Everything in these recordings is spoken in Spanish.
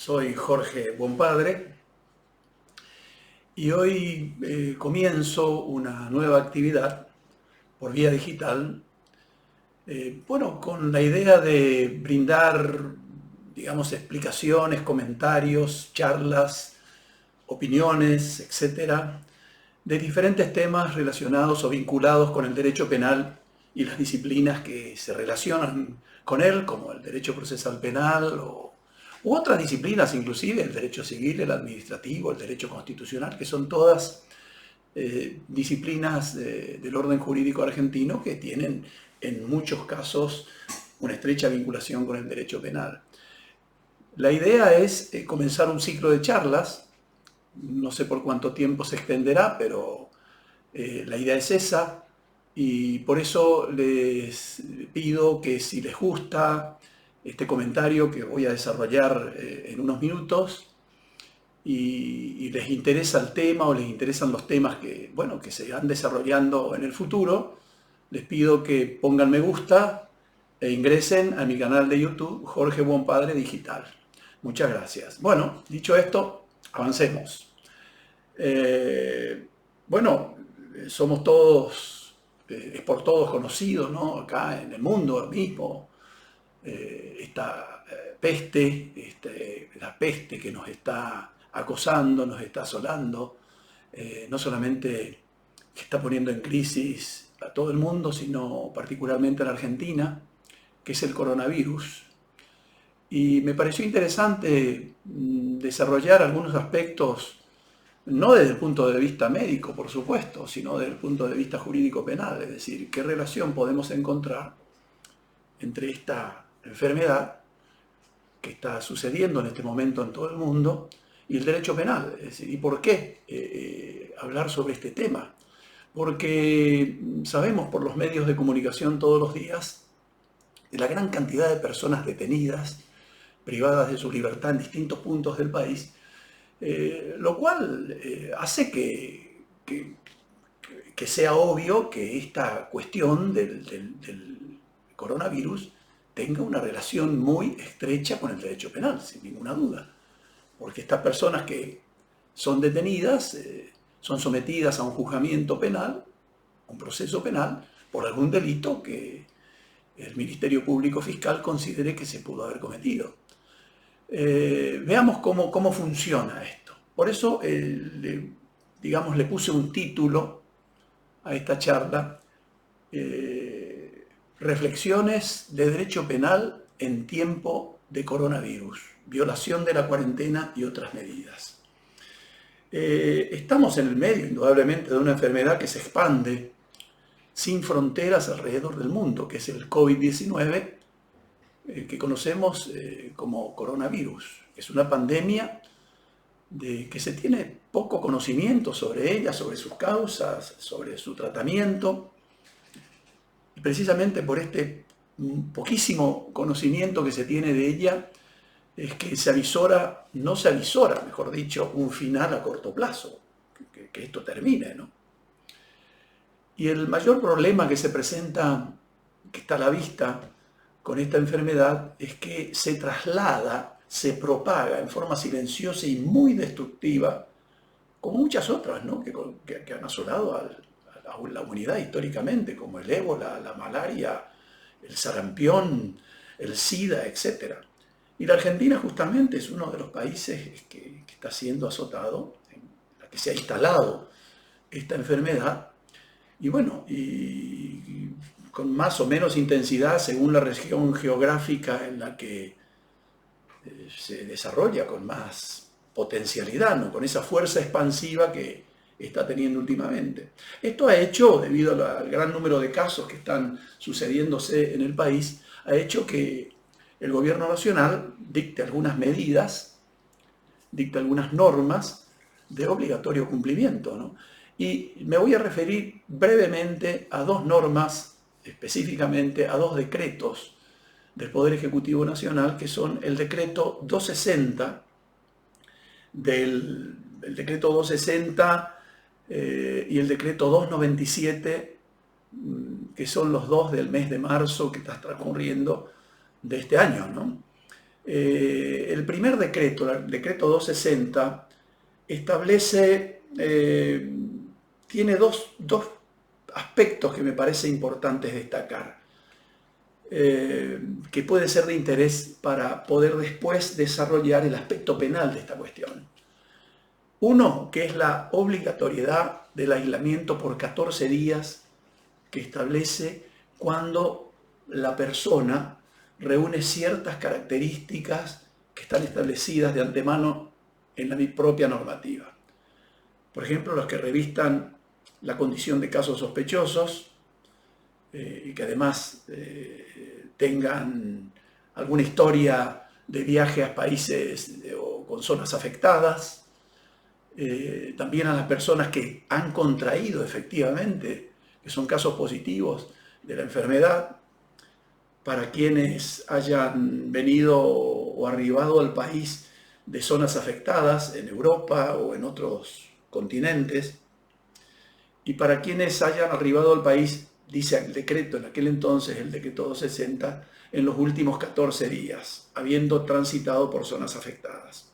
Soy Jorge Bonpadre y hoy comienzo una nueva actividad por vía digital, con la idea de brindar, digamos, explicaciones, comentarios, charlas, opiniones, etcétera, de diferentes temas relacionados o vinculados con el derecho penal y las disciplinas que se relacionan con él, como el derecho procesal penal u otras disciplinas, inclusive el derecho civil, el administrativo, el derecho constitucional, que son todas disciplinas del orden jurídico argentino que tienen en muchos casos una estrecha vinculación con el derecho penal. La idea es comenzar un ciclo de charlas, no sé por cuánto tiempo se extenderá, pero la idea es esa, y por eso les pido que si les gusta este comentario que voy a desarrollar en unos minutos y les interesa el tema o les interesan los temas que se van desarrollando en el futuro, les pido que pongan me gusta e ingresen a mi canal de YouTube Jorge Bonpadre Digital. Muchas gracias. Bueno, dicho esto, avancemos. Eh, bueno, somos todos, es por todos conocido, ¿no? Acá en el mundo mismo, esta peste, la peste que nos está acosando, nos está asolando, no solamente que está poniendo en crisis a todo el mundo, sino particularmente a la Argentina, que es el coronavirus. Y me pareció interesante desarrollar algunos aspectos no desde el punto de vista médico, por supuesto, sino desde el punto de vista jurídico penal, es decir, qué relación podemos encontrar entre esta enfermedad que está sucediendo en este momento en todo el mundo y el derecho penal. Es decir, ¿y por qué hablar sobre este tema? Porque sabemos por los medios de comunicación todos los días de la gran cantidad de personas detenidas, privadas de su libertad en distintos puntos del país, lo cual hace que sea obvio que esta cuestión del coronavirus tenga una relación muy estrecha con el derecho penal, sin ninguna duda. Porque estas personas que son detenidas son sometidas a un juzgamiento penal, un proceso penal, por algún delito que el Ministerio Público Fiscal considere que se pudo haber cometido. Veamos cómo funciona esto. Por eso, le puse un título a esta charla, Reflexiones de Derecho Penal en tiempo de coronavirus, violación de la cuarentena y otras medidas. Estamos en el medio, indudablemente, de una enfermedad que se expande sin fronteras alrededor del mundo, que es el COVID-19, que conocemos como coronavirus. Es una pandemia que se tiene poco conocimiento sobre ella, sobre sus causas, sobre su tratamiento. Y precisamente por este poquísimo conocimiento que se tiene de ella, es que no se avisora, mejor dicho, un final a corto plazo, que esto termine, ¿no? Y el mayor problema que se presenta, que está a la vista con esta enfermedad, es que se traslada, se propaga en forma silenciosa y muy destructiva, como muchas otras, ¿no? que han asolado a la humanidad históricamente, como el ébola, la malaria, el sarampión, el SIDA, etc. Y la Argentina justamente es uno de los países que está siendo azotado, en la que se ha instalado esta enfermedad, y con más o menos intensidad según la región geográfica en la que se desarrolla, con más potencialidad, ¿no? Con esa fuerza expansiva que está teniendo últimamente. Esto ha hecho, debido al gran número de casos que están sucediéndose en el país, ha hecho que el gobierno nacional dicte algunas medidas, dicte algunas normas de obligatorio cumplimiento, ¿no? Y me voy a referir brevemente a dos normas, específicamente a dos decretos del Poder Ejecutivo Nacional, que son el decreto 260, el decreto 260 y el decreto 297, que son los dos del mes de marzo que está transcurriendo de este año, ¿no? El primer decreto, el decreto 260, establece, tiene dos aspectos que me parece importantes destacar, que puede ser de interés para poder después desarrollar el aspecto penal de esta cuestión. Uno, que es la obligatoriedad del aislamiento por 14 días que establece cuando la persona reúne ciertas características que están establecidas de antemano en la propia normativa. Por ejemplo, los que revistan la condición de casos sospechosos y que además tengan alguna historia de viaje a países o con zonas afectadas. También a las personas que han contraído efectivamente, que son casos positivos de la enfermedad, para quienes hayan venido o arribado al país de zonas afectadas en Europa o en otros continentes, y para quienes hayan arribado al país, dice el decreto en aquel entonces, el decreto 260, en los últimos 14 días, habiendo transitado por zonas afectadas.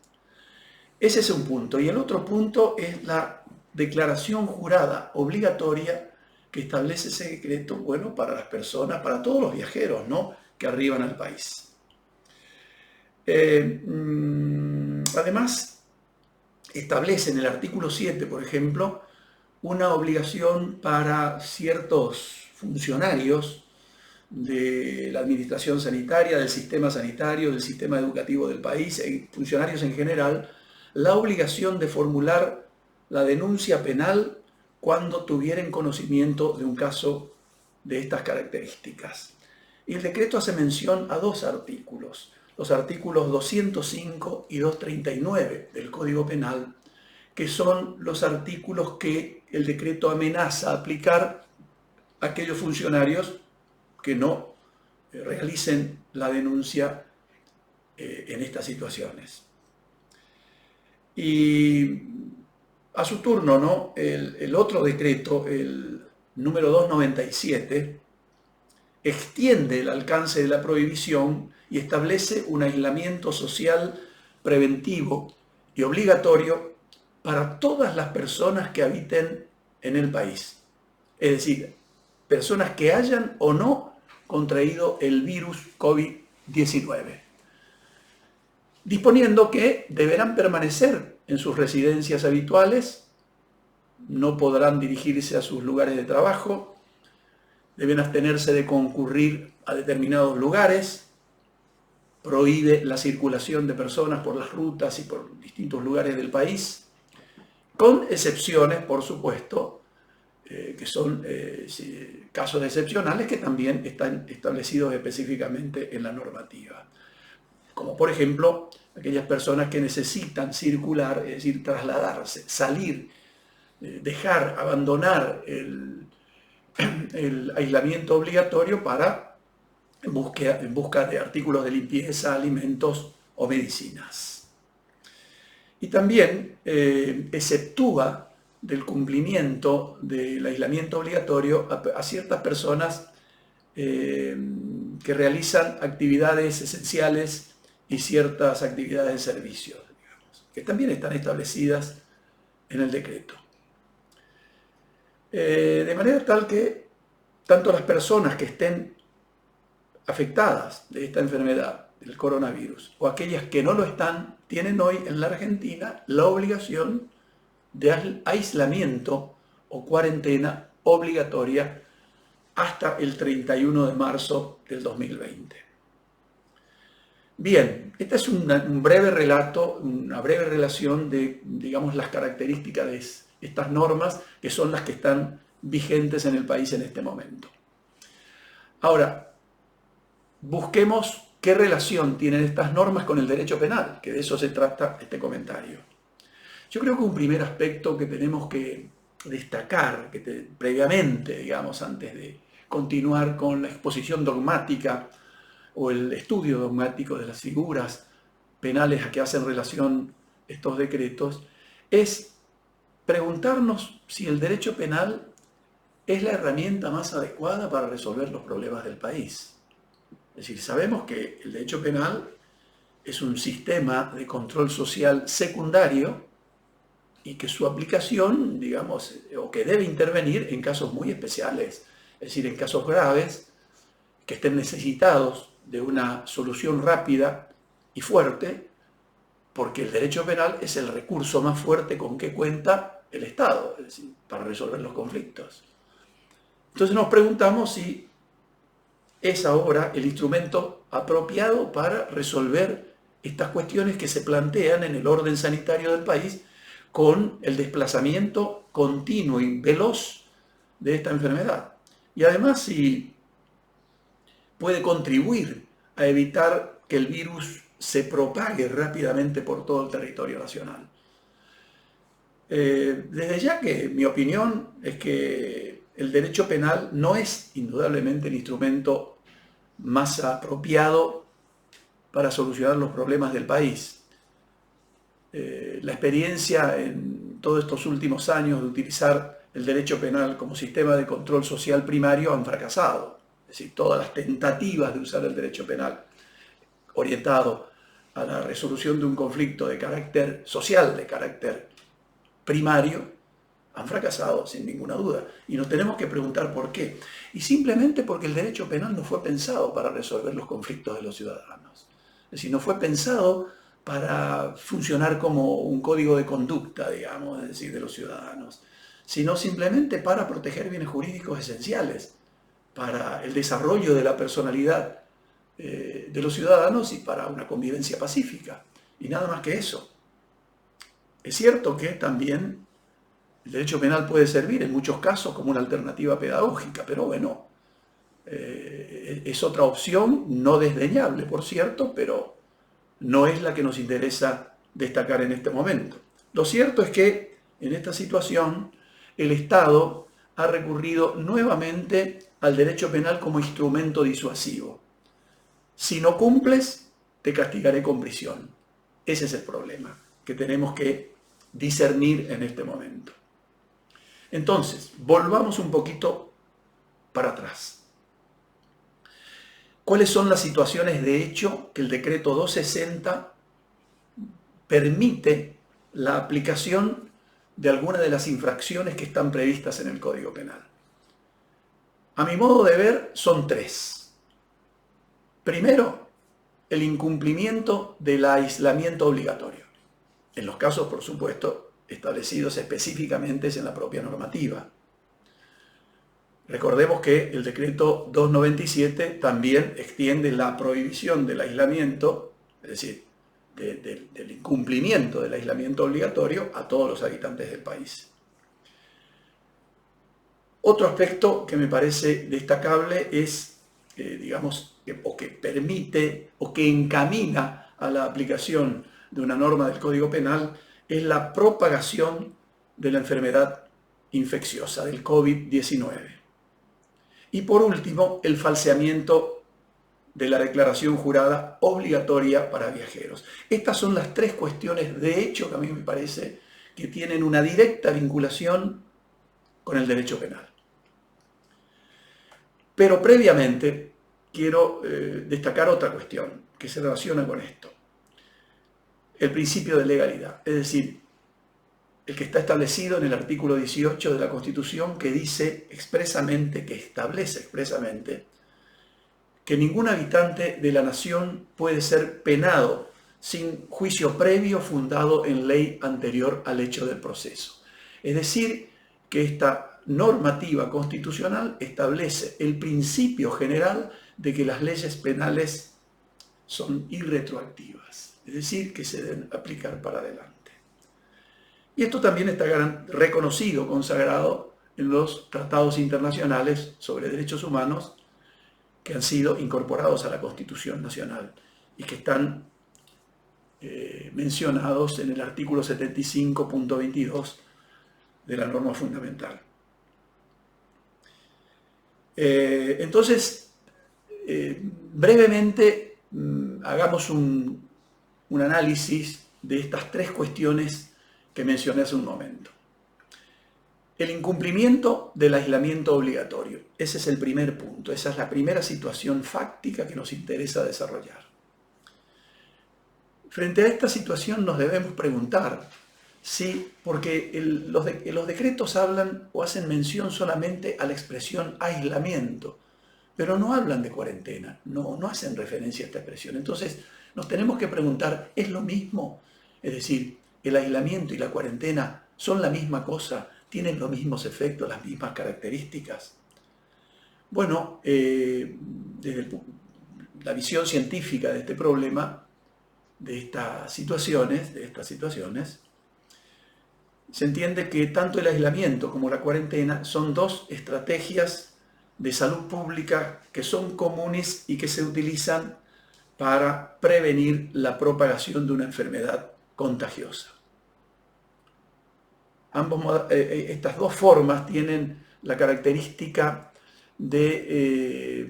Ese es un punto. Y el otro punto es la declaración jurada obligatoria que establece ese decreto, bueno, para las personas, para todos los viajeros, ¿no?, que arriban al país. Además, establece en el artículo 7, por ejemplo, una obligación para ciertos funcionarios de la administración sanitaria, del sistema sanitario, del sistema educativo del país, funcionarios en general, la obligación de formular la denuncia penal cuando tuvieran conocimiento de un caso de estas características. Y el decreto hace mención a dos artículos, los artículos 205 y 239 del Código Penal, que son los artículos que el decreto amenaza aplicar a aquellos funcionarios que no realicen la denuncia en estas situaciones. Y a su turno, ¿no?, el otro decreto, el número 297, extiende el alcance de la prohibición y establece un aislamiento social preventivo y obligatorio para todas las personas que habiten en el país. Es decir, personas que hayan o no contraído el virus COVID-19. Disponiendo que deberán permanecer en sus residencias habituales, no podrán dirigirse a sus lugares de trabajo, deben abstenerse de concurrir a determinados lugares, prohíbe la circulación de personas por las rutas y por distintos lugares del país, con excepciones, por supuesto, que son casos excepcionales que también están establecidos específicamente en la normativa. Como por ejemplo, aquellas personas que necesitan circular, es decir, trasladarse, salir, dejar, abandonar el aislamiento obligatorio para en busca de artículos de limpieza, alimentos o medicinas. Y también exceptúa del cumplimiento del aislamiento obligatorio a ciertas personas que realizan actividades esenciales y ciertas actividades de servicios, digamos, que también están establecidas en el decreto. De manera tal que tanto las personas que estén afectadas de esta enfermedad, del coronavirus, o aquellas que no lo están, tienen hoy en la Argentina la obligación de aislamiento o cuarentena obligatoria hasta el 31 de marzo del 2020. Bien, este es un breve relato, una breve relación de, digamos, las características de estas normas que son las que están vigentes en el país en este momento. Ahora, busquemos qué relación tienen estas normas con el derecho penal, que de eso se trata este comentario. Yo creo que un primer aspecto que tenemos que destacar, previamente, digamos, antes de continuar con la exposición dogmática o el estudio dogmático de las figuras penales a que hacen relación estos decretos, es preguntarnos si el derecho penal es la herramienta más adecuada para resolver los problemas del país. Es decir, sabemos que el derecho penal es un sistema de control social secundario y que su aplicación, digamos, o que debe intervenir en casos muy especiales, es decir, en casos graves, que estén necesitados de una solución rápida y fuerte, porque el derecho penal es el recurso más fuerte con que cuenta el Estado, es decir, para resolver los conflictos. Entonces nos preguntamos si es ahora el instrumento apropiado para resolver estas cuestiones que se plantean en el orden sanitario del país con el desplazamiento continuo y veloz de esta enfermedad. Y además si puede contribuir a evitar que el virus se propague rápidamente por todo el territorio nacional. Desde ya que mi opinión es que el derecho penal no es indudablemente el instrumento más apropiado para solucionar los problemas del país. La experiencia en todos estos últimos años de utilizar el derecho penal como sistema de control social primario han fracasado. Es decir, todas las tentativas de usar el derecho penal orientado a la resolución de un conflicto de carácter social, de carácter primario, han fracasado sin ninguna duda. Y nos tenemos que preguntar por qué. Y simplemente porque el derecho penal no fue pensado para resolver los conflictos de los ciudadanos. Es decir, no fue pensado para funcionar como un código de conducta, digamos, es decir, de los ciudadanos, sino simplemente para proteger bienes jurídicos esenciales, para el desarrollo de la personalidad de los ciudadanos y para una convivencia pacífica. Y nada más que eso. Es cierto que también el derecho penal puede servir en muchos casos como una alternativa pedagógica, pero bueno, es otra opción no desdeñable, por cierto, pero no es la que nos interesa destacar en este momento. Lo cierto es que en esta situación el Estado ha recurrido nuevamente al derecho penal como instrumento disuasivo. Si no cumples, te castigaré con prisión. Ese es el problema que tenemos que discernir en este momento. Entonces, volvamos un poquito para atrás. ¿Cuáles son las situaciones de hecho que el decreto 260 permite la aplicación de algunas de las infracciones que están previstas en el Código Penal? A mi modo de ver, son tres. Primero, el incumplimiento del aislamiento obligatorio. En los casos, por supuesto, establecidos específicamente en la propia normativa. Recordemos que el decreto 297 también extiende la prohibición del aislamiento, es decir, del incumplimiento del aislamiento obligatorio a todos los habitantes del país. Otro aspecto que me parece destacable es, digamos, o que permite o que encamina a la aplicación de una norma del Código Penal, es la propagación de la enfermedad infecciosa, del COVID-19. Y por último, el falseamiento de la declaración jurada obligatoria para viajeros. Estas son las tres cuestiones de hecho que a mí me parece que tienen una directa vinculación con el derecho penal. Pero previamente quiero destacar otra cuestión que se relaciona con esto. El principio de legalidad, es decir, el que está establecido en el artículo 18 de la Constitución, que dice expresamente, que establece expresamente, que ningún habitante de la nación puede ser penado sin juicio previo fundado en ley anterior al hecho del proceso. Es decir, que esta normativa constitucional establece el principio general de que las leyes penales son irretroactivas, es decir, que se deben aplicar para adelante. Y esto también está reconocido, consagrado en los tratados internacionales sobre derechos humanos que han sido incorporados a la Constitución Nacional y que están mencionados en el artículo 75.22 de la norma fundamental. Entonces, brevemente, hagamos un análisis de estas tres cuestiones que mencioné hace un momento. El incumplimiento del aislamiento obligatorio. Ese es el primer punto, esa es la primera situación fáctica que nos interesa desarrollar. Frente a esta situación nos debemos preguntar, sí, porque los decretos hablan o hacen mención solamente a la expresión aislamiento, pero no hablan de cuarentena, no hacen referencia a esta expresión. Entonces nos tenemos que preguntar, ¿es lo mismo? Es decir, ¿el aislamiento y la cuarentena son la misma cosa? ¿Tienen los mismos efectos, las mismas características? Bueno, desde la visión científica de este problema, de estas situaciones, se entiende que tanto el aislamiento como la cuarentena son dos estrategias de salud pública que son comunes y que se utilizan para prevenir la propagación de una enfermedad contagiosa. Estas dos formas tienen la característica de,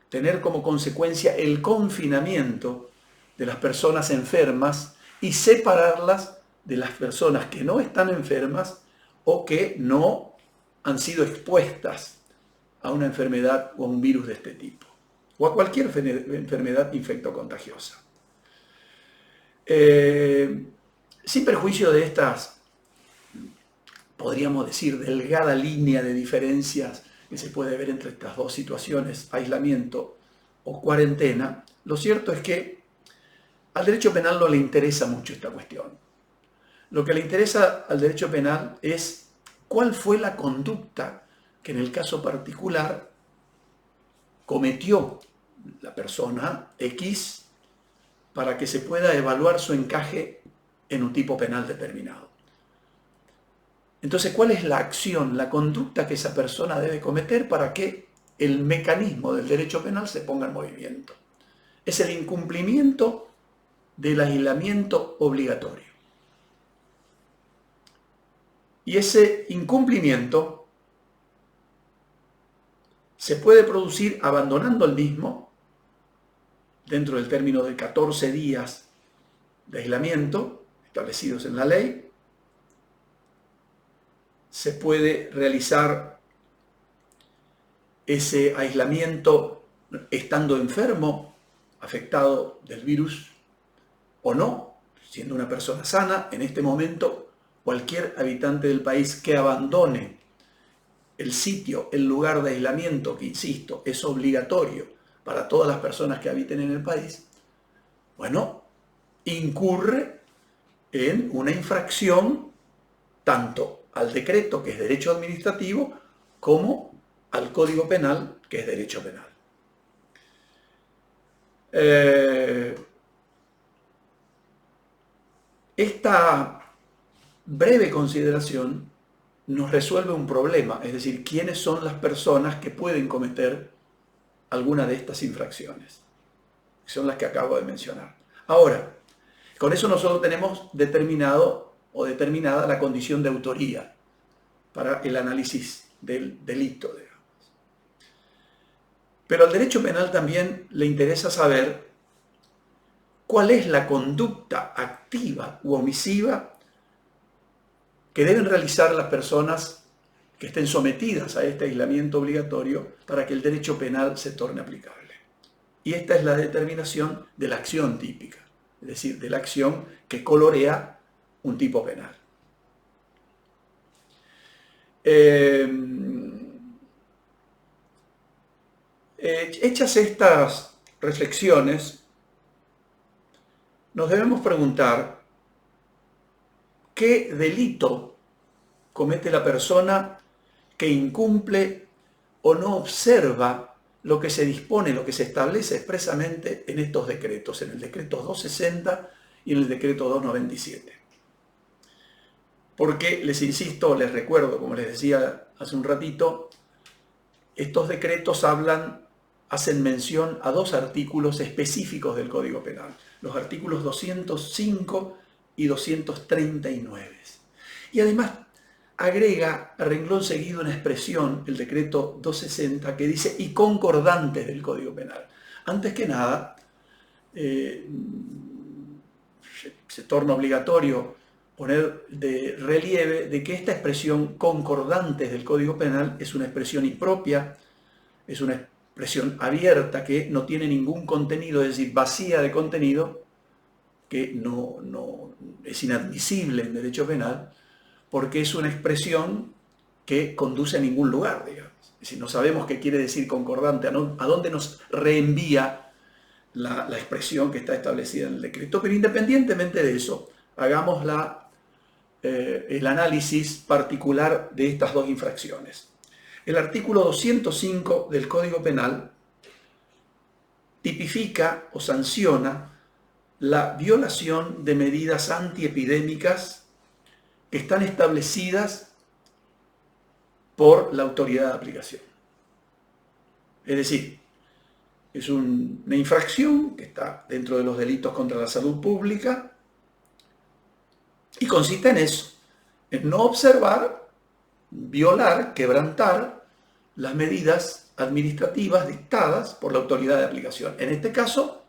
tener como consecuencia el confinamiento de las personas enfermas y separarlas de las personas que no están enfermas o que no han sido expuestas a una enfermedad o a un virus de este tipo, o a cualquier enfermedad infectocontagiosa. Sin perjuicio de estas, podríamos decir, delgada línea de diferencias que se puede ver entre estas dos situaciones, aislamiento o cuarentena, lo cierto es que al derecho penal no le interesa mucho esta cuestión. Lo que le interesa al derecho penal es cuál fue la conducta que en el caso particular cometió la persona X para que se pueda evaluar su encaje en un tipo penal determinado. Entonces, ¿cuál es la acción, la conducta que esa persona debe cometer para que el mecanismo del derecho penal se ponga en movimiento? Es el incumplimiento del aislamiento obligatorio. Y ese incumplimiento se puede producir abandonando el mismo dentro del término de 14 días de aislamiento establecidos en la ley. Se puede realizar ese aislamiento estando enfermo, afectado del virus o no, siendo una persona sana. En este momento, cualquier habitante del país que abandone el sitio, el lugar de aislamiento, que insisto, es obligatorio para todas las personas que habiten en el país, bueno, incurre en una infracción tanto al decreto, que es derecho administrativo, como al Código Penal, que es derecho penal. Esta breve consideración nos resuelve un problema, es decir, quiénes son las personas que pueden cometer alguna de estas infracciones, que son las que acabo de mencionar. Ahora, con eso nosotros tenemos determinado o determinada la condición de autoría para el análisis del delito, digamos. Pero al derecho penal también le interesa saber cuál es la conducta activa u omisiva que deben realizar las personas que estén sometidas a este aislamiento obligatorio para que el derecho penal se torne aplicable. Y esta es la determinación de la acción típica, es decir, de la acción que colorea un tipo penal. Hechas estas reflexiones, nos debemos preguntar qué delito comete la persona que incumple o no observa lo que se dispone, lo que se establece expresamente en estos decretos, en el decreto 260 y en el decreto 297. Porque, les insisto, les recuerdo, como les decía hace un ratito, estos decretos hacen mención a dos artículos específicos del Código Penal, los artículos 205 y 239. Y además agrega a renglón seguido una expresión, el decreto 260, que dice y concordantes del Código Penal. Antes que nada, se torna obligatorio poner de relieve de que esta expresión concordantes del Código Penal es una expresión impropia, es una expresión abierta que no tiene ningún contenido, es decir, vacía de contenido, que no es inadmisible en derecho penal, porque es una expresión que conduce a ningún lugar, digamos. Es decir, no sabemos qué quiere decir concordante, a dónde nos reenvía la expresión que está establecida en el decreto. Pero independientemente de eso, hagamos el análisis particular de estas dos infracciones. El artículo 205 del Código Penal tipifica o sanciona la violación de medidas antiepidémicas que están establecidas por la autoridad de aplicación. Es decir, es una infracción que está dentro de los delitos contra la salud pública y consiste en eso, en no observar, violar, quebrantar las medidas administrativas dictadas por la autoridad de aplicación. En este caso,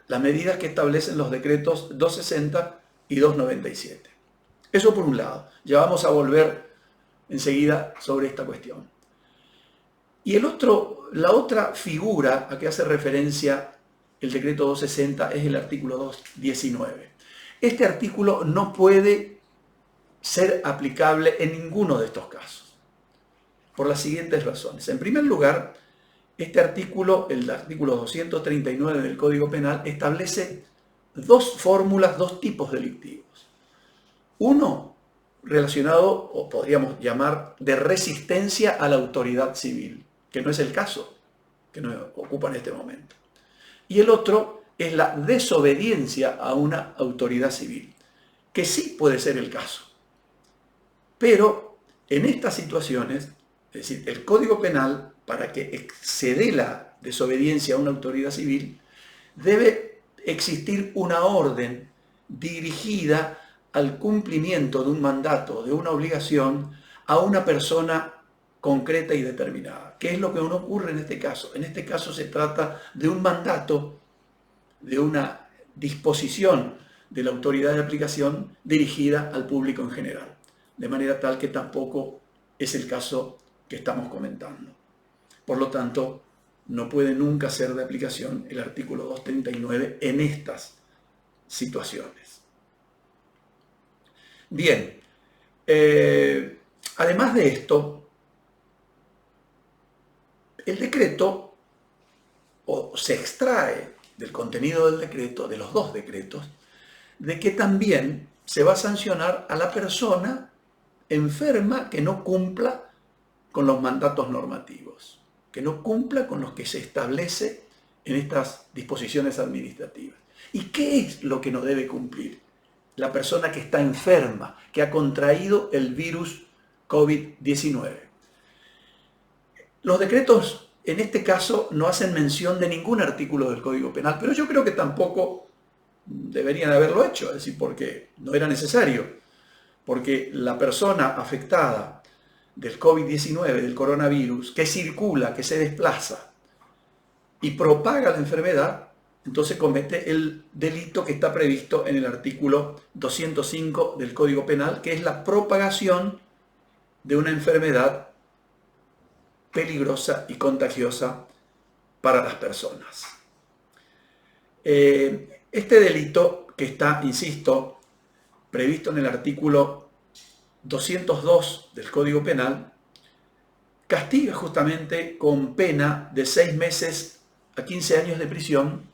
las medidas que establecen los decretos 260 y 297. Eso por un lado. Ya vamos a volver enseguida sobre esta cuestión. Y la otra figura a que hace referencia el decreto 260 es el artículo 219. Este artículo no puede ser aplicable en ninguno de estos casos, por las siguientes razones. En primer lugar, este artículo, el artículo 239 del Código Penal, establece dos fórmulas, dos tipos delictivos. Uno relacionado, o podríamos llamar, de resistencia a la autoridad civil, que no es el caso que nos ocupa en este momento. Y el otro es la desobediencia a una autoridad civil, que sí puede ser el caso. Pero en estas situaciones, es decir, el Código Penal, para que se dé la desobediencia a una autoridad civil, debe existir una orden dirigida al cumplimiento de un mandato, de una obligación, a una persona concreta y determinada. ¿Qué es lo que no ocurre en este caso? En este caso se trata de un mandato, de una disposición de la autoridad de aplicación dirigida al público en general, de manera tal que tampoco es el caso que estamos comentando. Por lo tanto, no puede nunca ser de aplicación el artículo 239 en estas situaciones. Bien, además de esto, el decreto, o se extrae del contenido del decreto, de los dos decretos, de que también se va a sancionar a la persona enferma que no cumpla con los mandatos normativos, que no cumpla con los que se establece en estas disposiciones administrativas. ¿Y qué es lo que no debe cumplir? La persona que está enferma, que ha contraído el virus COVID-19. Los decretos, en este caso, no hacen mención de ningún artículo del Código Penal, pero yo creo que tampoco deberían haberlo hecho, es decir, porque no era necesario, porque la persona afectada del COVID-19, del coronavirus, que circula, que se desplaza y propaga la enfermedad, entonces comete el delito que está previsto en el artículo 205 del Código Penal, que es la propagación de una enfermedad peligrosa y contagiosa para las personas. Este delito que está, insisto, previsto en el artículo 202 del Código Penal, castiga justamente con pena de 6 meses a 15 años de prisión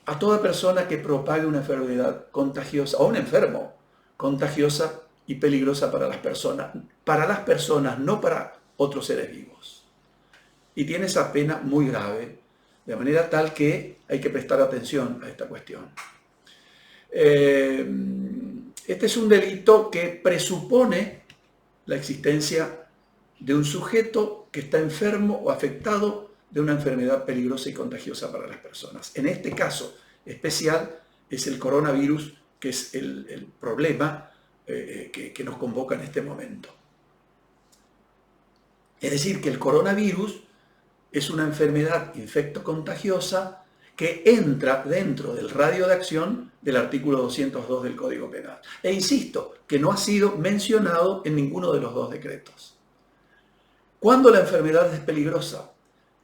a toda persona que propague una enfermedad contagiosa o un enfermo contagiosa y peligrosa para las personas, no para otros seres vivos. Y tiene esa pena muy grave, de manera tal que hay que prestar atención a esta cuestión. Este es un delito que presupone la existencia de un sujeto que está enfermo o afectado de una enfermedad peligrosa y contagiosa para las personas. En este caso especial es el coronavirus, que es el problema que nos convoca en este momento. Es decir, que el coronavirus es una enfermedad infectocontagiosa que entra dentro del radio de acción del artículo 202 del Código Penal. E insisto, que no ha sido mencionado en ninguno de los dos decretos. ¿Cuándo la enfermedad es peligrosa?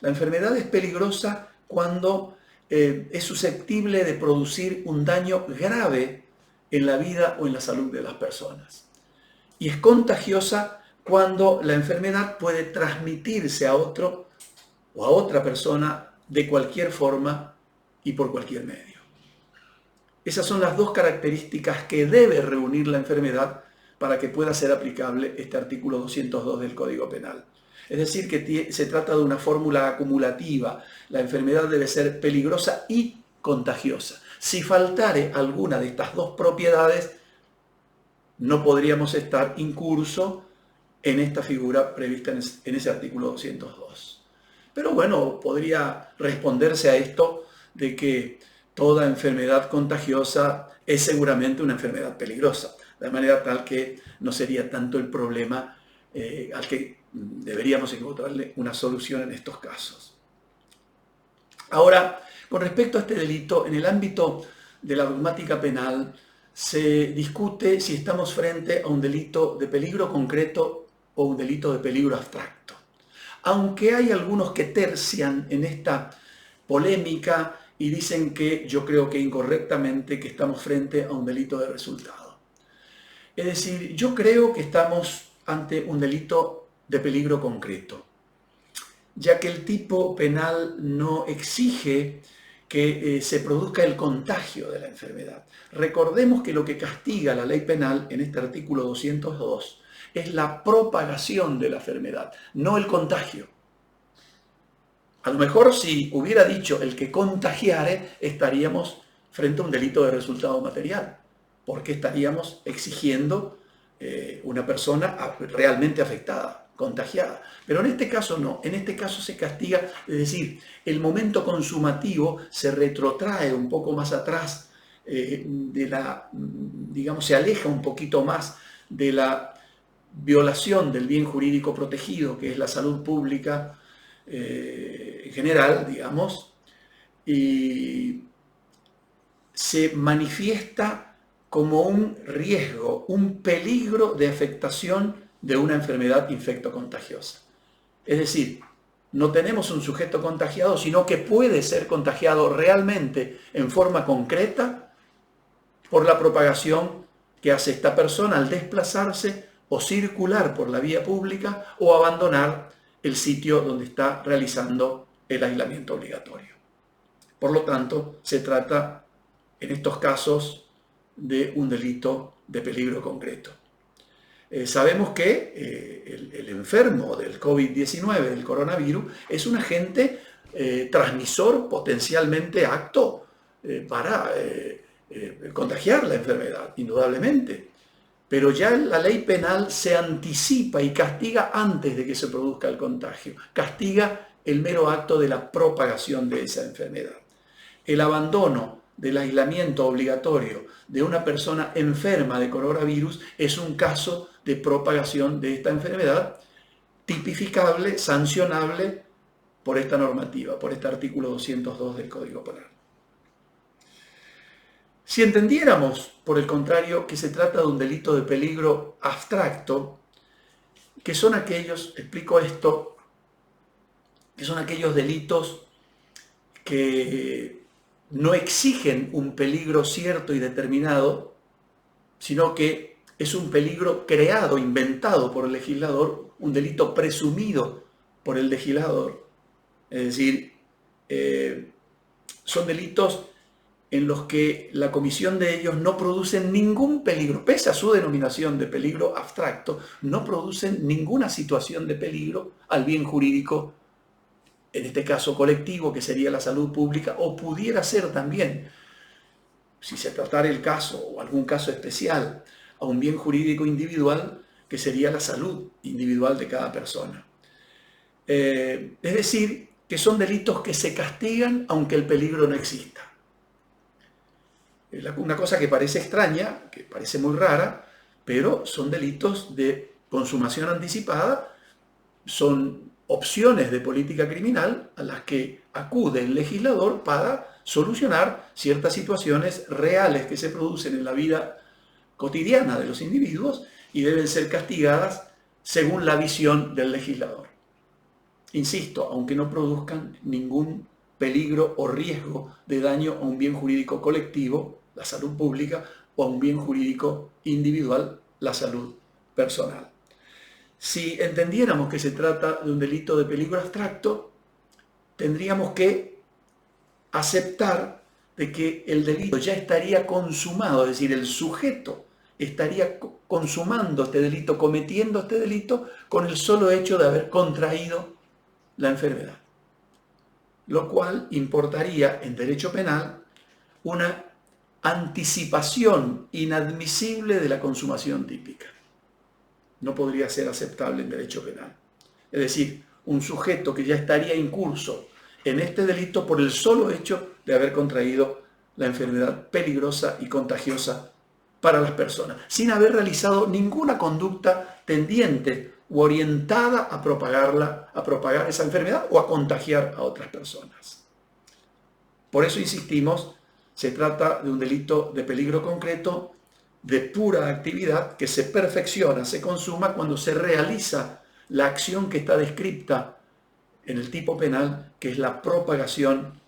La enfermedad es peligrosa cuando es susceptible de producir un daño grave en la vida o en la salud de las personas. Y es contagiosa cuando la enfermedad puede transmitirse a otro o a otra persona de cualquier forma y por cualquier medio. Esas son las dos características que debe reunir la enfermedad para que pueda ser aplicable este artículo 202 del Código Penal. Es decir, que se trata de una fórmula acumulativa. La enfermedad debe ser peligrosa y contagiosa. Si faltare alguna de estas dos propiedades, no podríamos estar incurso en esta figura prevista en ese artículo 202. Pero bueno, podría responderse a esto de que toda enfermedad contagiosa es seguramente una enfermedad peligrosa, de manera tal que no sería tanto el problema al que deberíamos encontrarle una solución en estos casos. Ahora, con respecto a este delito, en el ámbito de la dogmática penal se discute si estamos frente a un delito de peligro concreto o un delito de peligro abstracto. Aunque hay algunos que tercian en esta polémica y dicen que yo creo que incorrectamente que estamos frente a un delito de resultado. Es decir, yo creo que estamos ante un delito de peligro concreto, ya que el tipo penal no exige que se produzca el contagio de la enfermedad. Recordemos que lo que castiga la ley penal en este artículo 202 es la propagación de la enfermedad, no el contagio. A lo mejor si hubiera dicho el que contagiare, estaríamos frente a un delito de resultado material, porque estaríamos exigiendo una persona realmente afectada, contagiada. Pero en este caso no, en este caso se castiga, es decir, el momento consumativo se retrotrae un poco más atrás, digamos, se aleja un poquito más de la violación del bien jurídico protegido, que es la salud pública en general, digamos, y se manifiesta como un riesgo, un peligro de afectación de una enfermedad infectocontagiosa. Es decir, no tenemos un sujeto contagiado, sino que puede ser contagiado realmente en forma concreta por la propagación que hace esta persona al desplazarse o circular por la vía pública o abandonar el sitio donde está realizando el aislamiento obligatorio. Por lo tanto, se trata en estos casos de un delito de peligro concreto. Sabemos que el enfermo del COVID-19, del coronavirus, es un agente transmisor potencialmente apto para contagiar la enfermedad, indudablemente. Pero ya la ley penal se anticipa y castiga antes de que se produzca el contagio. Castiga el mero acto de la propagación de esa enfermedad. El abandono del aislamiento obligatorio de una persona enferma de coronavirus es un caso de propagación de esta enfermedad tipificable, sancionable por esta normativa, por este artículo 202 del Código Penal. Si entendiéramos, por el contrario, que se trata de un delito de peligro abstracto, que son aquellos, explico esto, que son aquellos delitos que no exigen un peligro cierto y determinado, sino que es un peligro creado, inventado por el legislador, un delito presumido por el legislador. Es decir, son delitos en los que la comisión de ellos no producen ningún peligro, pese a su denominación de peligro abstracto, no producen ninguna situación de peligro al bien jurídico, en este caso colectivo, que sería la salud pública, o pudiera ser también, si se tratara el caso o algún caso especial, a un bien jurídico individual, que sería la salud individual de cada persona. Es decir, que son delitos que se castigan aunque el peligro no exista. Una cosa que parece extraña, que parece muy rara, pero son delitos de consumación anticipada, son opciones de política criminal a las que acude el legislador para solucionar ciertas situaciones reales que se producen en la vida cotidiana de los individuos y deben ser castigadas según la visión del legislador. insisto, aunque no produzcan ningún peligro o riesgo de daño a un bien jurídico colectivo, la salud pública, o a un bien jurídico individual, la salud personal. Si entendiéramos que se trata de un delito de peligro abstracto, tendríamos que aceptar de que el delito ya estaría consumado, es decir, el sujeto estaría consumando este delito, cometiendo este delito, con el solo hecho de haber contraído la enfermedad. Lo cual importaría en derecho penal una anticipación inadmisible de la consumación típica. No podría ser aceptable en derecho penal. Es decir, un sujeto que ya estaría incurso en este delito por el solo hecho de haber contraído la enfermedad peligrosa y contagiosa para las personas, sin haber realizado ninguna conducta tendiente u orientada a propagar esa enfermedad o a contagiar a otras personas. Por eso insistimos, se trata de un delito de peligro concreto, de pura actividad, que se perfecciona, se consuma cuando se realiza la acción que está descrita en el tipo penal, que es la propagación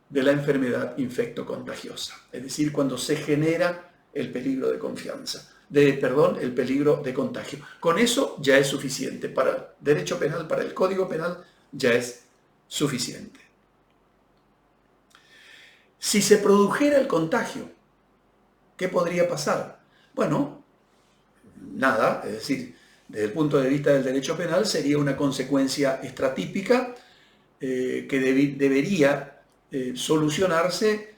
de la enfermedad infectocontagiosa. Es decir, cuando se genera el peligro de confianza, el peligro de contagio. Con eso ya es suficiente. Para el derecho penal, para el Código Penal, ya es suficiente. Si se produjera el contagio, ¿qué podría pasar? Bueno, nada, es decir, desde el punto de vista del derecho penal sería una consecuencia extratípica que debería solucionarse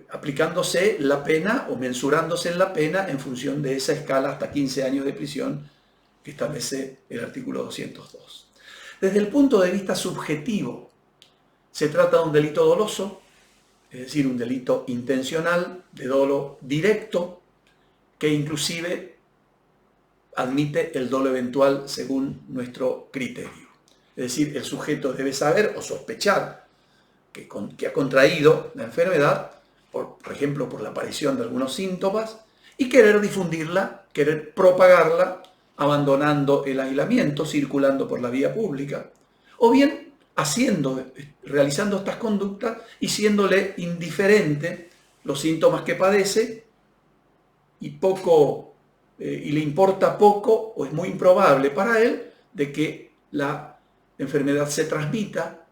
aplicándose la pena o mensurándose en la pena en función de esa escala hasta 15 años de prisión que establece el artículo 202. Desde el punto de vista subjetivo, se trata de un delito doloso, es decir, un delito intencional, de dolo directo, que inclusive admite el dolo eventual según nuestro criterio. Es decir, el sujeto debe saber o sospechar que ha contraído la enfermedad, por ejemplo, por la aparición de algunos síntomas, y querer difundirla, querer propagarla, abandonando el aislamiento, circulando por la vía pública, o bien realizando estas conductas y siéndole indiferente los síntomas que padece y le importa poco o es muy improbable para él de que la enfermedad se transmita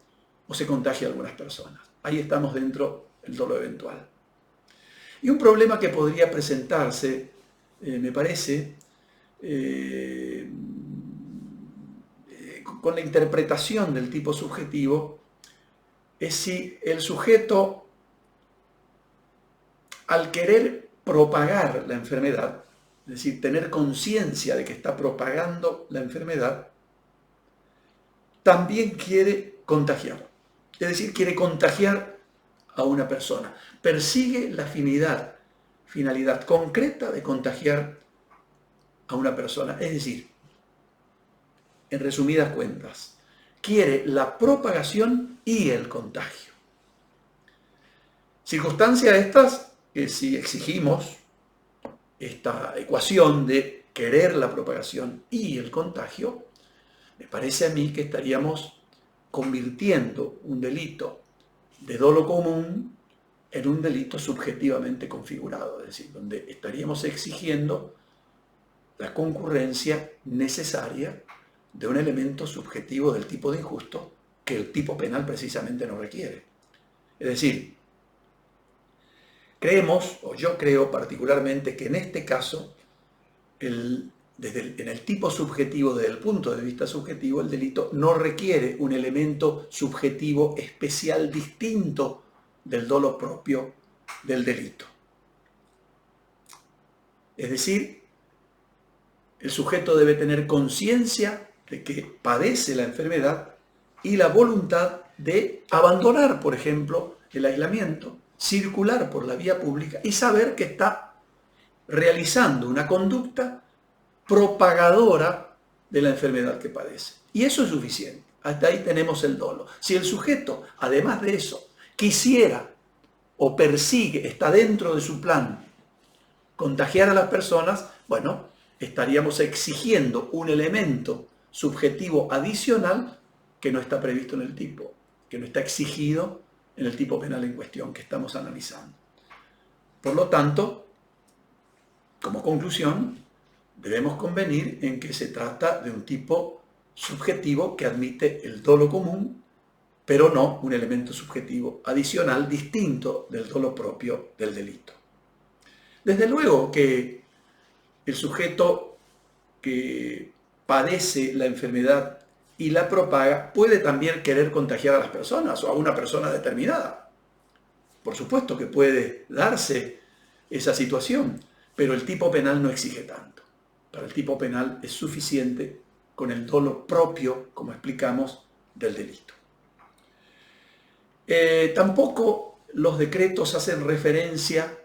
o se contagie a algunas personas. Ahí estamos dentro del dolo eventual. Y un problema que podría presentarse, me parece, con la interpretación del tipo subjetivo, es si el sujeto, al querer propagar la enfermedad, es decir, tener conciencia de que está propagando la enfermedad, también quiere contagiar. Es decir, quiere contagiar a una persona. Persigue la finalidad concreta de contagiar a una persona. Es decir, en resumidas cuentas, quiere la propagación y el contagio. Circunstancias estas que si exigimos esta ecuación de querer la propagación y el contagio, me parece a mí que estaríamos convirtiendo un delito de dolo común en un delito subjetivamente configurado, es decir, donde estaríamos exigiendo la concurrencia necesaria de un elemento subjetivo del tipo de injusto que el tipo penal precisamente no requiere. Es decir, creemos, o yo creo particularmente, que en este caso, en el tipo subjetivo, desde el punto de vista subjetivo, el delito no requiere un elemento subjetivo especial distinto del dolo propio del delito. Es decir, el sujeto debe tener conciencia de que padece la enfermedad y la voluntad de abandonar, por ejemplo, el aislamiento, circular por la vía pública y saber que está realizando una conducta propagadora de la enfermedad que padece. Y eso es suficiente. Hasta ahí tenemos el dolo. Si el sujeto, además de eso, quisiera o persigue, está dentro de su plan, contagiar a las personas, bueno, estaríamos exigiendo un elemento subjetivo adicional que no está previsto en el tipo, que no está exigido en el tipo penal en cuestión que estamos analizando. Por lo tanto, como conclusión, debemos convenir en que se trata de un tipo subjetivo que admite el dolo común, pero no un elemento subjetivo adicional distinto del dolo propio del delito. Desde luego que el sujeto que padece la enfermedad y la propaga puede también querer contagiar a las personas o a una persona determinada. Por supuesto que puede darse esa situación, pero el tipo penal no exige tanto. Para el tipo penal es suficiente con el dolo propio, como explicamos, del delito. Tampoco los decretos hacen referencia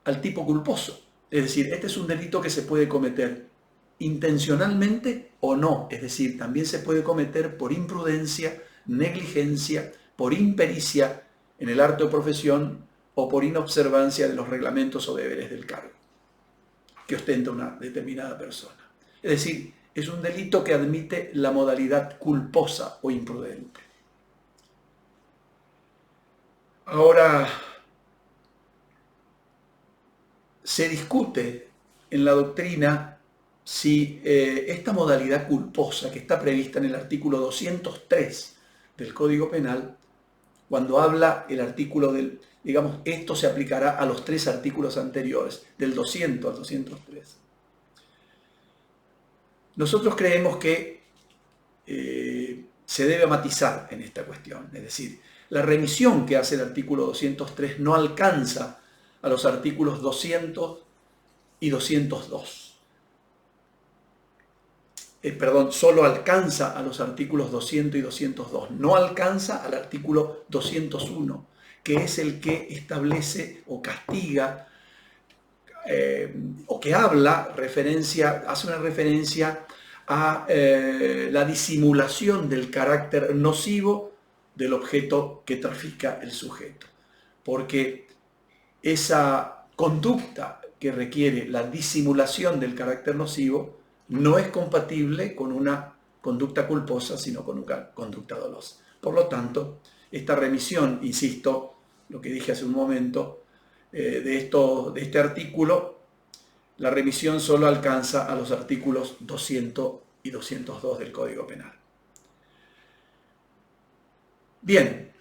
al tipo culposo. Es decir, este es un delito que se puede cometer intencionalmente o no. Es decir, también se puede cometer por imprudencia, negligencia, por impericia en el arte o profesión o por inobservancia de los reglamentos o deberes del cargo que ostenta una determinada persona. Es decir, es un delito que admite la modalidad culposa o imprudente. Ahora, se discute en la doctrina si esta modalidad culposa que está prevista en el artículo 203 del Código Penal, cuando habla el artículo del, digamos, esto se aplicará a los 3 artículos anteriores, del 200 al 203. Nosotros creemos que se debe matizar en esta cuestión, es decir, la remisión que hace el artículo 203 no alcanza a los artículos 200 y 202. Solo alcanza a los artículos 200 y 202, no alcanza al artículo 201, que es el que establece o castiga o que hace una referencia a la disimulación del carácter nocivo del objeto que trafica el sujeto. Porque esa conducta que requiere la disimulación del carácter nocivo no es compatible con una conducta culposa, sino con una conducta dolosa. Por lo tanto, esta remisión, insisto, lo que dije hace un momento, de este artículo, la remisión solo alcanza a los artículos 200 y 202 del Código Penal. Bien,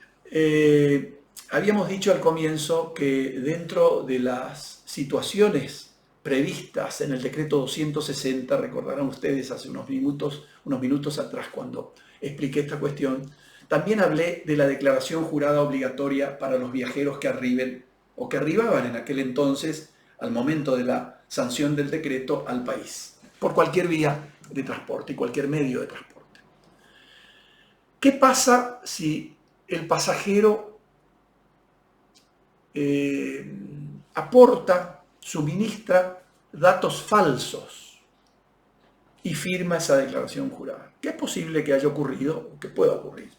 habíamos dicho al comienzo que dentro de las situaciones previstas en el decreto 260, recordarán ustedes hace unos minutos atrás cuando expliqué esta cuestión, también hablé de la declaración jurada obligatoria para los viajeros que arriben o que arribaban en aquel entonces, al momento de la sanción del decreto, al país, por cualquier vía de transporte y cualquier medio de transporte. ¿Qué pasa si el pasajero suministra datos falsos y firma esa declaración jurada? ¿Qué es posible que haya ocurrido o que pueda ocurrir?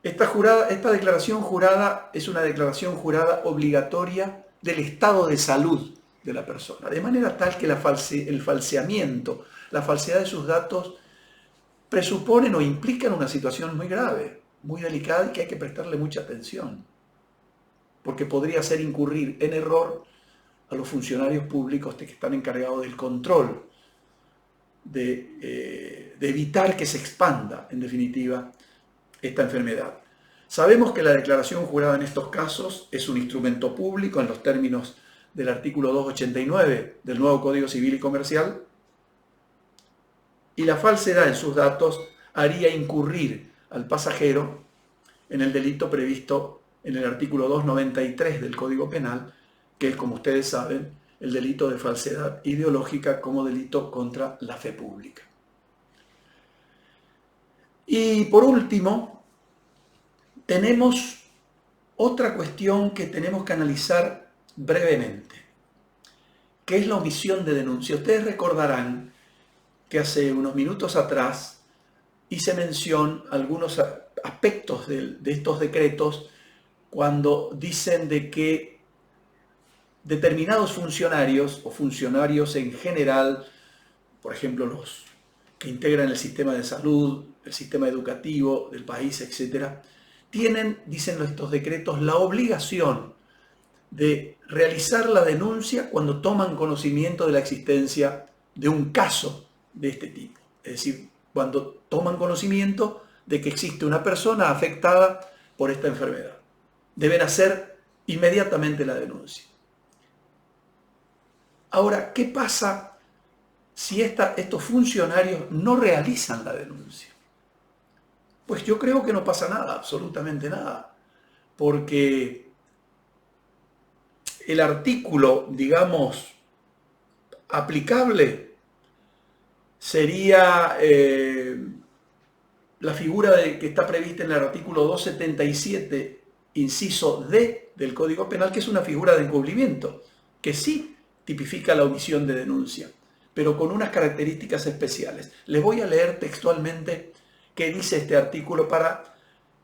Esta declaración jurada es una declaración jurada obligatoria del estado de salud de la persona, de manera tal que el falseamiento, la falsedad de sus datos presuponen o implican una situación muy grave, muy delicada y que hay que prestarle mucha atención, porque podría hacer incurrir en error a los funcionarios públicos que están encargados del control, de evitar que se expanda, en definitiva, esta enfermedad. Sabemos que la declaración jurada en estos casos es un instrumento público en los términos del artículo 289 del nuevo Código Civil y Comercial, y la falsedad en sus datos haría incurrir al pasajero en el delito previsto en el artículo 293 del Código Penal, que es, como ustedes saben, el delito de falsedad ideológica como delito contra la fe pública. Y por último, tenemos otra cuestión que tenemos que analizar brevemente, que es la omisión de denuncia. Ustedes recordarán que hace unos minutos atrás hice mención a algunos aspectos de estos decretos cuando dicen de que determinados funcionarios o funcionarios en general, por ejemplo los que integran el sistema de salud, el sistema educativo del país, etc., tienen, dicen estos decretos, la obligación de realizar la denuncia cuando toman conocimiento de la existencia de un caso de este tipo. Es decir, cuando toman conocimiento de que existe una persona afectada por esta enfermedad. Deben hacer inmediatamente la denuncia. Ahora, ¿qué pasa si estos funcionarios no realizan la denuncia? Pues yo creo que no pasa nada, absolutamente nada, porque el artículo, digamos, aplicable sería la figura que está prevista en el artículo 277, inciso D del Código Penal, que es una figura de encubrimiento, que sí tipifica la omisión de denuncia, pero con unas características especiales. Les voy a leer textualmente qué dice este artículo para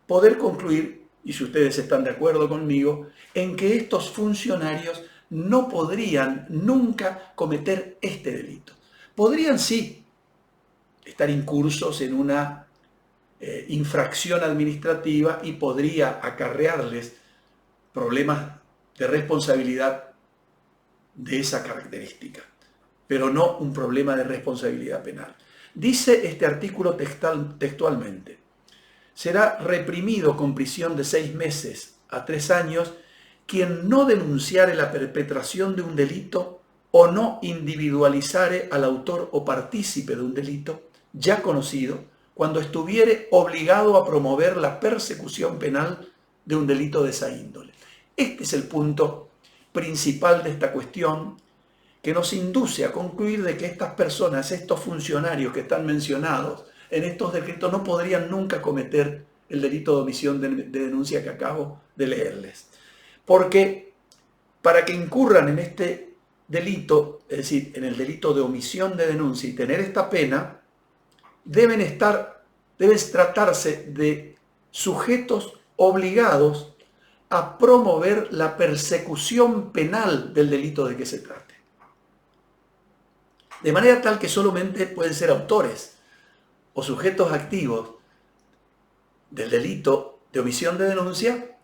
poder concluir, y si ustedes están de acuerdo conmigo, en que estos funcionarios no podrían nunca cometer este delito. Podrían sí estar incursos en una infracción administrativa y podría acarrearles problemas de responsabilidad de esa característica, pero no un problema de responsabilidad penal. Dice este artículo textualmente: será reprimido con prisión de 6 meses a 3 años quien no denunciare la perpetración de un delito o no individualizare al autor o partícipe de un delito ya conocido cuando estuviere obligado a promover la persecución penal de un delito de esa índole. Este es el punto principal de esta cuestión, que nos induce a concluir de que estas personas, estos funcionarios que están mencionados en estos decretos, no podrían nunca cometer el delito de omisión de denuncia que acabo de leerles. Porque para que incurran en este delito, es decir, en el delito de omisión de denuncia y tener esta pena, debe tratarse de sujetos obligados a promover la persecución penal del delito de que se trate. De manera tal que solamente pueden ser autores o sujetos activos del delito de omisión de denuncia,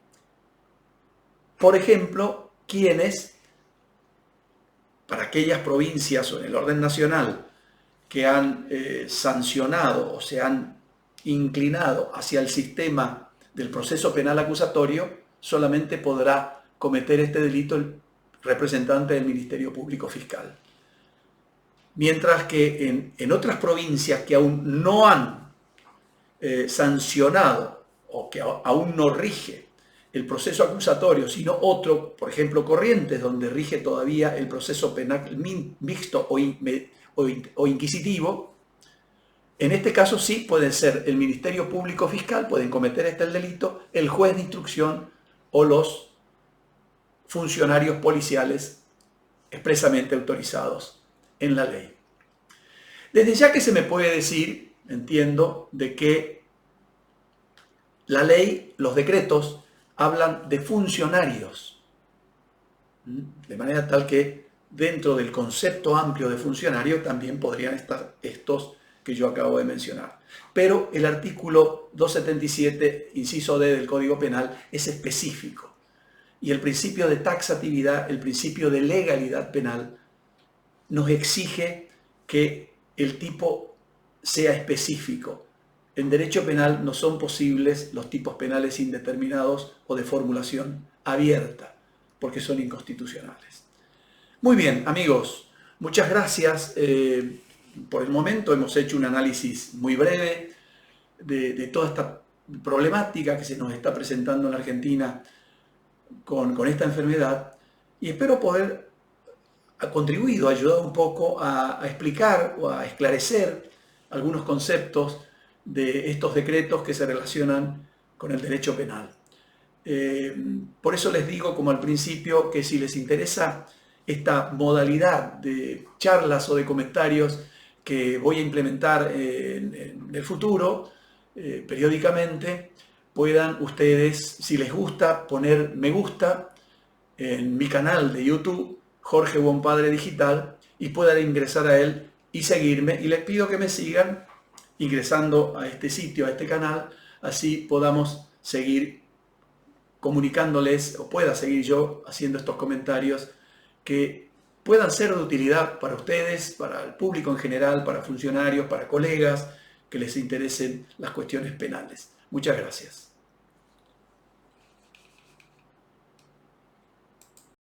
por ejemplo, quienes, para aquellas provincias o en el orden nacional, que han sancionado o se han inclinado hacia el sistema del proceso penal acusatorio, solamente podrá cometer este delito el representante del Ministerio Público Fiscal. Mientras que en otras provincias que aún no han sancionado o que aún no rige el proceso acusatorio, sino otro, por ejemplo Corrientes, donde rige todavía el proceso penal mixto o inquisitivo, en este caso sí puede ser el Ministerio Público Fiscal, pueden cometer el delito, el juez de instrucción o los funcionarios policiales expresamente autorizados en la ley. Desde ya que se me puede decir, entiendo, de que la ley, los decretos, hablan de funcionarios, de manera tal que dentro del concepto amplio de funcionario también podrían estar estos que yo acabo de mencionar. Pero el artículo 277, inciso D del Código Penal, es específico. Y el principio de taxatividad, el principio de legalidad penal, nos exige que el tipo sea específico. En derecho penal no son posibles los tipos penales indeterminados o de formulación abierta, porque son inconstitucionales. Muy bien, amigos, muchas gracias. Por el momento hemos hecho un análisis muy breve de toda esta problemática que se nos está presentando en la Argentina con esta enfermedad, y espero poder contribuido, ayudado un poco a explicar o a esclarecer algunos conceptos de estos decretos que se relacionan con el derecho penal. Por eso les digo, como al principio, que si les interesa esta modalidad de charlas o de comentarios que voy a implementar en el futuro, periódicamente, puedan ustedes, si les gusta, poner me gusta en mi canal de YouTube, Jorge Buen Padre Digital, y puedan ingresar a él y seguirme. Y les pido que me sigan ingresando a este sitio, a este canal, así podamos seguir comunicándoles, o pueda seguir yo haciendo estos comentarios que puedan ser de utilidad para ustedes, para el público en general, para funcionarios, para colegas que les interesen las cuestiones penales. Muchas gracias.